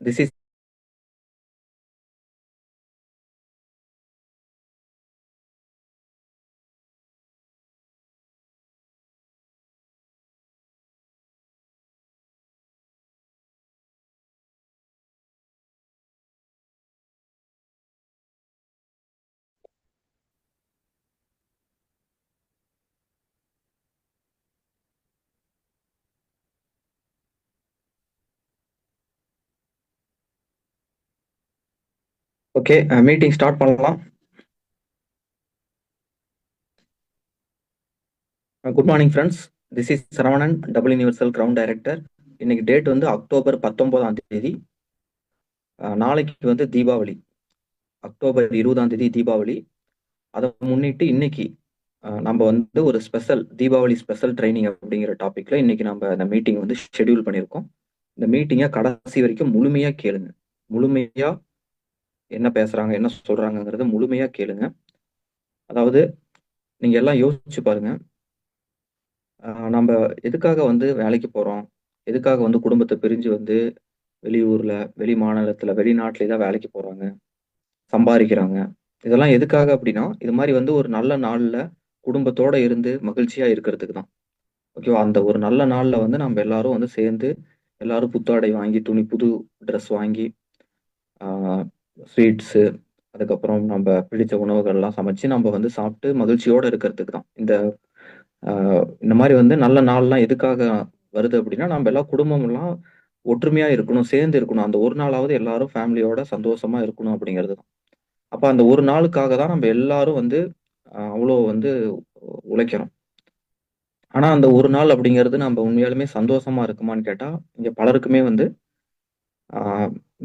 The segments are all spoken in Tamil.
This is okay. Meeting start பண்ணலாம். Good morning friends. This is Saravanan, double universal ground director. இன்னைக்கு டேட் வந்து அக்டோபர் 19ஆம் தேதி. நாளைக்கு வந்து தீபாவளி. அக்டோபர் 20ஆம் தேதி தீபாவளி. அதை முன்னிட்டு இன்னைக்கு நம்ம வந்து ஒரு ஸ்பெஷல் தீபாவளி ஸ்பெஷல் ட்ரைனிங் அப்படிங்கிற டாபிக்ல இன்னைக்கு நம்ம இந்த மீட்டிங் வந்து ஷெட்யூல் பண்ணியிருக்கோம். இந்த மீட்டிங்கை கடைசி வரைக்கும் முழுமையா கேளுங்க. முழுமையா என்ன பேசுறாங்க, என்ன சொல்றாங்கங்கிறத முழுமையா கேளுங்க. அதாவது நீங்க எல்லாம் யோசிச்சு பாருங்க. நம்ம எதுக்காக வந்து வேலைக்கு போறோம்? எதுக்காக வந்து குடும்பத்தை பிரிஞ்சு வந்து வெளியூர்ல, வெளி மாநிலத்துல, வெளிநாட்டுல தான் வேலைக்கு போறாங்க, சம்பாதிக்கிறாங்க. இதெல்லாம் எதுக்காக அப்படின்னா, இது மாதிரி வந்து ஒரு நல்ல நாள்ல குடும்பத்தோட இருந்து மகிழ்ச்சியா இருக்கிறதுக்கு தான். ஓகேவா? அந்த ஒரு நல்ல நாள்ல வந்து நம்ம எல்லாரும் வந்து சேர்ந்து எல்லாரும் புத்தாடை வாங்கி, புது ட்ரெஸ் வாங்கி, ஸ்வீட்ஸு, அதுக்கப்புறம் நம்ம பிடிச்ச உணவுகள்லாம் சமைச்சு நம்ம வந்து சாப்பிட்டு மகிழ்ச்சியோட இருக்கிறதுக்கு தான். இந்த மாதிரி வந்து நல்ல நாள்லாம் எதுக்காக வருது அப்படின்னா, நம்ம எல்லாம் குடும்பம்லாம் ஒற்றுமையா இருக்கணும், சேர்ந்து இருக்கணும். அந்த ஒரு நாளாவது எல்லாரும் ஃபேமிலியோட சந்தோஷமா இருக்கணும் அப்படிங்கிறது தான். அப்ப அந்த ஒரு நாளுக்காக தான் நம்ம எல்லாரும் வந்து அவ்வளோ வந்து உழைக்கிறோம். ஆனா அந்த ஒரு நாள் அப்படிங்கிறது நம்ம உண்மையாலுமே சந்தோஷமா இருக்குமான்னு கேட்டா, இங்க பலருக்குமே வந்து ஆ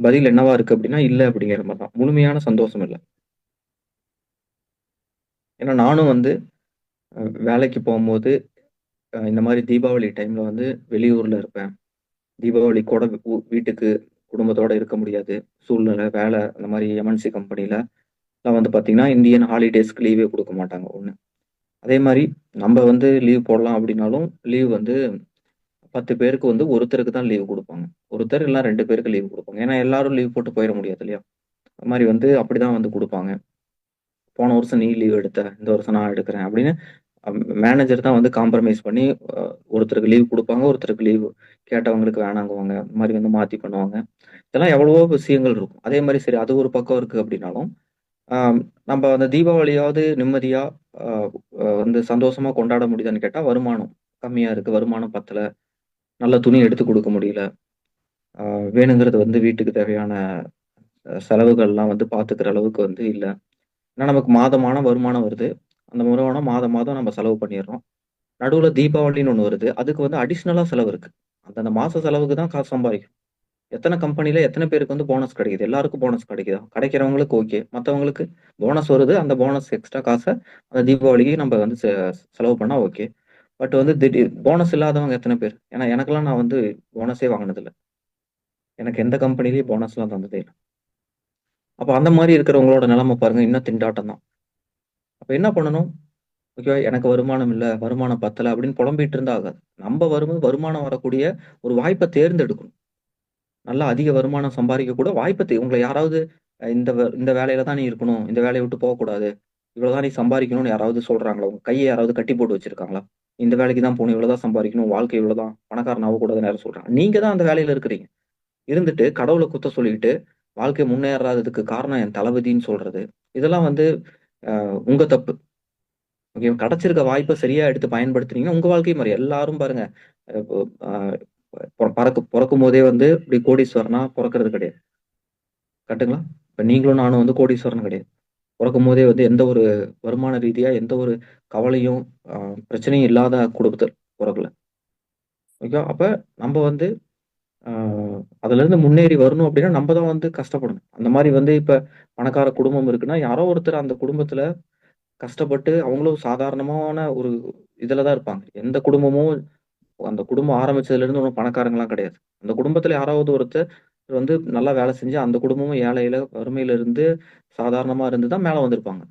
பதில் என்னவா இருக்கு அப்படின்னா, இல்ல அப்படிங்கிற மாரி தான். முழுமையான சந்தோஷம் இல்ல. ஏன்னா நானும் வந்து வேலைக்கு போம்போது இந்த மாரி தீபாவளி டைம்ல வந்து வெளியூர்ல இருப்பேன். தீபாவளி கூட வீட்டுக்கு குடும்பத்தோட இருக்க முடியாது. சூழ்நிலை, வேலை அந்த மாரி எம்என்சி கம்பெனில எல்லாம் வந்து பார்த்தீங்கன்னா, இந்தியன் ஹாலிடேஸ்க்கு லீவே குடுக்க மாட்டாங்க 1. அதே மாரி நம்ம வந்து லீவ் போடலாம் அப்படின்னாலும், லீவ் வந்து 10 பேருக்கு வந்து ஒருத்தருக்கு தான் லீவ் குடுப்பாங்க. ஒருத்தர் இல்ல 2 பேருக்கு லீவ் குடுப்பாங்க. ஏன்னா எல்லாரும் லீவ் போட்டு போயிற முடியாது இல்லையா? அது மாரி வந்து அப்படிதான் வந்து குடுப்பாங்க. போன வருஷம் நீ லீவ் எடுத்த, இந்த வருஷம் நான் எடுக்கிறேன் அப்படின்னு மேனேஜர் தான் வந்து காம்ப்ரமைஸ் பண்ணி ஒருத்தருக்கு லீவ் குடுப்பாங்க, ஒருத்தருக்கு லீவ் கேட்டவங்களுக்கு வேணாங்குவாங்க. இந்த மாரி வந்து மாத்தி பண்ணுவாங்க. இதெல்லாம் எவ்வளவோ விஷயங்கள் இருக்கும். அதே மாரி சரி அது ஒரு பக்கம் இருக்கு அப்படின்னாலும், ஆ நம்ம அந்த தீபாவளியாவது நிம்மதியா அ வந்து சந்தோஷமா கொண்டாட முடியுதான்னு கேட்டா, வருமானம் கம்மியா இருக்கு. வருமானம் பத்தல. நல்ல துணி எடுத்து குடுக்க முடியல. ஆ வேணுங்கிறது வந்து வீட்டுக்கு தேவையான செலவுகள்லாம் வந்து பாத்துக்கிற அளவுக்கு வந்து இல்ல. ஏன்னா நமக்கு மாதமான வருமானம் வருது. அந்த வருமானம் மாதம் மாதம் நம்ம செலவு பண்ணிர்றோம். நடுவுல தீபாவளின்னு ஒண்ணு வருது. அதுக்கு வந்து அடிஷனலா செலவு இருக்கு. அந்தந்த மாச செலவுக்கு தான் காசு சம்பாரிக்கிறோம். எத்தன கம்பெனில எத்தன பேருக்கு வந்து போனஸ் கிடைக்குது? எல்லாருக்கும் போனஸ் கிடைக்குதா? கிடைக்கிறவங்களுக்கு ஓகே. மத்தவங்களுக்கு போனஸ் வருது. அந்த போனஸ் எக்ஸ்ட்ரா காச அந்த தீபாவளிக்கு நம்ம வந்து செலவு பண்ணா ஓகே. பட் வந்து போனஸ் இல்லாதவங்க எத்தன பேர்? ஏன்னா எனக்கெல்லாம் நான் வந்து போனஸே வாங்குனதில்ல. எனக்கு எந்த கம்பெனிலயும் போனஸ்லாம் தந்ததே இல்ல. அப்ப அந்த மாரி இருக்கிறவங்களோட நிலைமை பாருங்க, இன்னும் திண்டாட்டம் தான். அப்ப என்ன பண்ணணும்? ஓகேவா? எனக்கு வருமானம் இல்ல, வருமானம் பத்தல அப்படின்னு புலம்பிட்டு இருந்தா ஆகாது. நம்ம வருமானம் வரக்கூடிய ஒரு வாய்ப்ப தேர்ந்தெடுக்கணும். நல்லா அதிக வருமானம் சம்பாரிக்க கூட வாய்ப்ப உங்கள யாராவது இந்த வேலையில தான் நீ இருக்கணும். இந்த வேலைய விட்டு போகக்கூடாது. இவ்வளவுதான் நீ சம்பாரிக்கணும்னு யாராவது சொல்றாங்களா? உங்க கைய யாராவது கட்டி போட்டு வச்சிருக்காங்களா? இந்த வேலைக்கு தான் போகணும். இவ்வளவுதான் சம்பாரிக்கணும். வாழ்க்கை இவ்வளவுதான். பணக்காரன் ஆகக்கூடாதுன்னு யாரும் சொல்றாங்க. நீங்க தான் அந்த வேலையில இருக்கிறீங்க. இருந்துட்டு கடவுள குத்த சொல்லிட்டு, வாழ்க்கை முன்னேறாததுக்கு காரணம் என் தளபதின்னு சொல்றது. இதெல்லாம் வந்து உங்க தப்பு. ஓகே. கிடைச்சிருக்க வாய்ப்ப சரியா எடுத்து பயன்படுத்துனீங்கன்னா, உங்க வாழ்க்கையும் மாறும். எல்லாரும் பாருங்க, இப்போ அ பொறக்கும்போதே வந்து இப்படி கோடீஸ்வரனா பொறக்கிறது கிடையாது. கரெக்ட்டுங்களா? இப்ப நீங்களும் நானும் வந்து கோடீஸ்வரன் கிடையாது. பொறக்கும்போதே வந்து எந்த ஒரு வருமான ரீதியா எந்த ஒரு கவலையும், அ பிரச்சனையும் இல்லாத குடும்பத்துல பொறக்கல. ஓகேவா? அப்ப நம்ப வந்து அ அதுலருந்து முன்னேறி வரணும் அப்படின்னா, நம்ப தான் வந்து கஷ்டப்படணும். அந்த மாரி வந்து இப்ப பணக்கார குடும்பம் இருக்குன்னா, யாரோ ஒருத்தர் அந்த குடும்பத்துல கஷ்டப்பட்டு அவங்களும் சாதாரணமான ஒரு இதுல தான் இருப்பாங்க. எந்த குடும்பமும் அந்த குடும்பம் ஆரம்பிச்சதுலருந்து ஒண்ணும் பணக்காரங்கலாம் கிடையாது. அந்த குடும்பத்துல யாராவது ஒருத்தர் வந்து நல்லா வேலை செஞ்சு, அந்த குடும்பமும் ஏழையில, வறுமையில இருந்து சாதாரணமா இருந்து தான் மேல வந்திருப்பாங்க.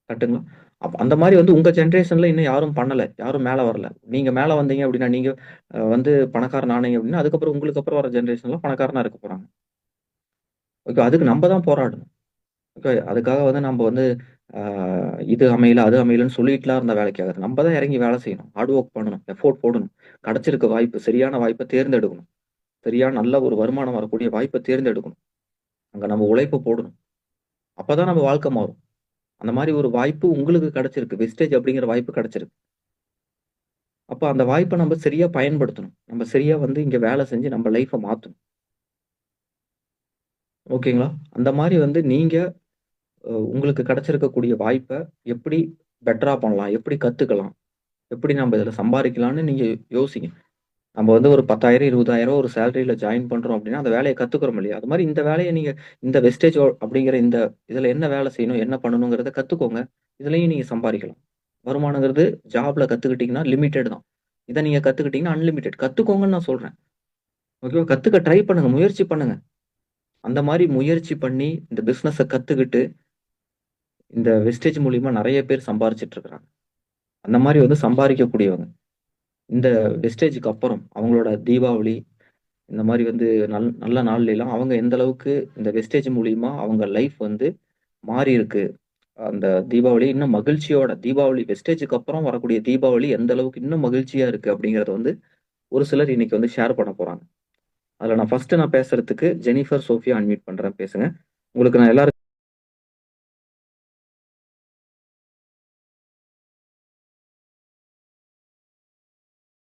கரெக்ட்டுங்களா? அந்த மாதிரி வந்து உங்க ஜென்ரேஷன்ல இன்னும் யாரும் பண்ணல. யாரும் மேல வரல. நீங்க மேல வந்தீங்க அப்படின்னா, நீங்க வந்து பணக்காரன் ஆனீங்க அப்படின்னா, அதுக்கப்புறம் உங்களுக்கு அப்புறம் வர ஜெனரேஷன்ல பணக்காரனா இருக்க போறாங்க. ஓகே. அதுக்கு நம்ப தான் போராடணும். ஓகே. அதுக்காக வந்து நம்ப வந்து ஆ இது அமையல, அது அமையலன்னு சொல்லிட்டுலாம் இருந்தா வேலைக்கு ஆகாது. நம்ப தான் இறங்கி வேலை செய்யணும். ஹார்ட் ஒர்க் பண்ணணும். எஃபோர்ட் போடணும். கிடைச்சிருக்க வாய்ப்பு, சரியான வாய்ப்ப தேர்ந்தெடுக்கணும். சரியான நல்ல ஒரு வருமானம் வரக்கூடிய வாய்ப்ப தேர்ந்தெடுக்கணும். அங்க நம்ம உழைப்ப போடணும். அப்பதான் நம்ம வாழ்க்கை மாறும். அந்த மாரி ஒரு வாய்ப்பு உங்களுக்கு கிடைச்சிருக்கு. வெஸ்டேஜ் அப்படிங்கிற வாய்ப்பு கிடைச்சிருக்கு. அப்ப அந்த வாய்ப்ப நம்ம சரியா பயன்படுத்தணும். நம்ம சரியா வந்து இங்க வேலை செஞ்சு நம்ம லைஃப மாத்தணும். ஓகேங்களா? அந்த மாரி வந்து நீங்க உங்களுக்கு கிடைச்சிருக்கக்கூடிய வாய்ப்ப எப்படி பெட்டரா பண்ணலாம்? எப்படி கத்துக்கலாம்? எப்படி நம்ம இதுல சம்பாரிக்கலாம்ன்னு நீங்க யோசிங்க. நம்ம வந்து ஒரு 10,000 20,000 ஒரு சேலரில ஜாயின் பண்றோம் அப்படின்னா, அந்த வேலைய கத்துக்கிறோம் இல்லையா? அது மாரி இந்த வேலைய நீங்க இந்த வெஸ்டேஜ் அப்படிங்கிற இந்த இதுல என்ன வேலை செய்யணும்? என்ன பண்ணணுங்கிறத கத்துக்கோங்க. இதுலயும் நீங்க சம்பாரிக்கலாம். வருமானங்கிறது ஜாப்ல கத்துக்கிட்டீங்கன்னா லிமிட்டெட் தான். இத நீங்க கத்துக்கிட்டீங்கன்னா அன்லிமிட்டெட். கத்துக்கோங்கன்னு நான் சொல்றேன். ஓகேவா? கத்துக்க ட்ரை பண்ணுங்க. முயற்சி பண்ணுங்க. அந்த மாரி முயற்சி பண்ணி இந்த பிசினஸ கத்துக்கிட்டு, இந்த வெஸ்டேஜ் மூலியமா நெறைய பேர் சம்பாரிச்சுட்டு இருக்கிறாங்க. அந்த மாரி வந்து சம்பாரிக்கக்கூடியவங்க. இந்த வெஸ்டேஜ்க்கு அப்புறம் அவங்களோட தீபாவளி இந்த மாரி வந்து நல்ல நாள்லலாம் அவங்க எந்த அளவுக்கு இந்த வெஸ்டேஜ் மூலியமா அவங்க லைஃப் வந்து மாறியிருக்கு. அந்த தீபாவளி இன்னும் மகிழ்ச்சியோட தீபாவளி வெஸ்டேஜ்க்கு அப்புறம் வரக்கூடிய தீபாவளி எந்த அளவுக்கு இன்னும் மகிழ்ச்சியா இருக்கு அப்படிங்கிறத வந்து ஒரு சிலர் இன்னைக்கு வந்து ஷேர் பண்ண போறாங்க. அதுல நான் ஃபர்ஸ்ட் பேசுறதுக்கு ஜெனிஃபர், சோஃபியா அன்மியூட் பண்றேன். பேசுங்க. உங்களுக்கு நான் எல்லாருக்கும்